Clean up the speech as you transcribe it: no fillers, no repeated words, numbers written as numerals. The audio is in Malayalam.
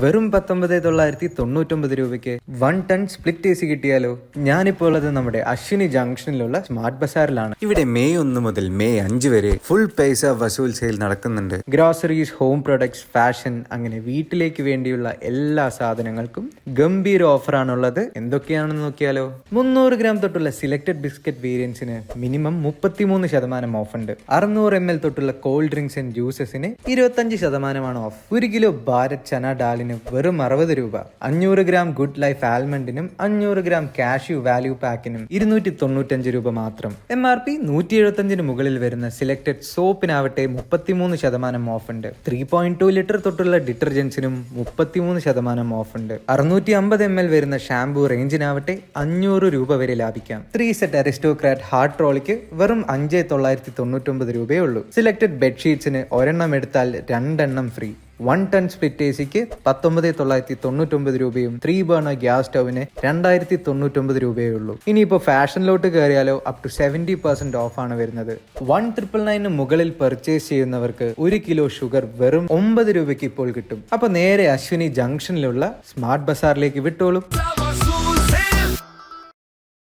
വെറും 19,999 രൂപയ്ക്ക് 1 ടൺ സ്പ്ലിറ്റ് എ സി കിട്ടിയാലോ? ഞാനിപ്പോൾ ഉള്ളത് നമ്മുടെ അശ്വിനി ജംഗ്ഷനിലുള്ള സ്മാർട്ട് ബസാറിലാണ്. ഇവിടെ മെയ് 1 മുതൽ മെയ് 5 വരെ ഫുൾ പൈസ വസൂൽ സെയിൽ നടക്കുന്നുണ്ട്. ഗ്രോസറീസ്, ഹോം പ്രൊഡക്ട്സ്, ഫാഷൻ, അങ്ങനെ വീട്ടിലേക്ക് വേണ്ടിയുള്ള എല്ലാ സാധനങ്ങൾക്കും ഗംഭീര ഓഫറാണുള്ളത്. എന്തൊക്കെയാണെന്ന് നോക്കിയാലോ? 300 ഗ്രാം തൊട്ടുള്ള സിലക്ടഡ് ബിസ്ക്കറ്റ് വേരിയൻസിന് മിനിമം 33% ഓഫ് ഉണ്ട്. 600 ml തൊട്ടുള്ള കോൾഡ് ഡ്രിങ്ക്സ് ആൻഡ് ജ്യൂസസിന് 25% ഓഫ്. 1 കിലോ ഭാരത് ചന ഡാലിന് വെറും 60 രൂപ. 500 ഗ്രാം ഗുഡ് ലൈഫ് ആൽമണ്ടിനും 500 ഗ്രാം കാഷ്യൂ വാല്യൂ പാക്കിനും 295 രൂപ മാത്രം. MRP 175 മുകളിൽ വരുന്ന സിലക്ടഡ് സോപ്പിനാവട്ടെ 33% ഓഫ് ഉണ്ട്. 3.2 ലിറ്റർ തൊട്ടുള്ള ഡിറ്റർജൻസിനും 33% ഓഫ് ഉണ്ട്. 650 ml വരുന്ന ഷാംപൂ റേഞ്ചിനാവട്ടെ 500 രൂപ വരെ ലാഭിക്കാം. 3 സെറ്റ് അരിസ്റ്റോക്രാറ്റ് ഹാർട്ട് ട്രോളിക്ക് വെറും 5,999 രൂപയേ ഉള്ളൂ. സിലക്ടഡ് ബെഡ്ഷീറ്റ്സിന് ഒരെണ്ണം എടുത്താൽ 2 എണ്ണം ഫ്രീ. 1 ടൺ സ്പ്ലിറ്റ് എ സിക്ക് 19,999 രൂപയും 3 ബർണർ ഗ്യാസ് സ്റ്റൗവിന് 2,099 രൂപയേ ഉള്ളൂ. ഇനിയിപ്പോൾ ഫാഷനിലോട്ട് കയറിയാലോ അപ് ടു 70% ഓഫ് ആണ് വരുന്നത്. 1,999 മുകളിൽ പർച്ചേസ് ചെയ്യുന്നവർക്ക് 1 കിലോ ഷുഗർ വെറും 9 രൂപയ്ക്ക് ഇപ്പോൾ കിട്ടും. അപ്പൊ നേരെ അശ്വിനി ജംഗ്ഷനിലുള്ള സ്മാർട്ട് ബസാറിലേക്ക് വിട്ടോളൂ.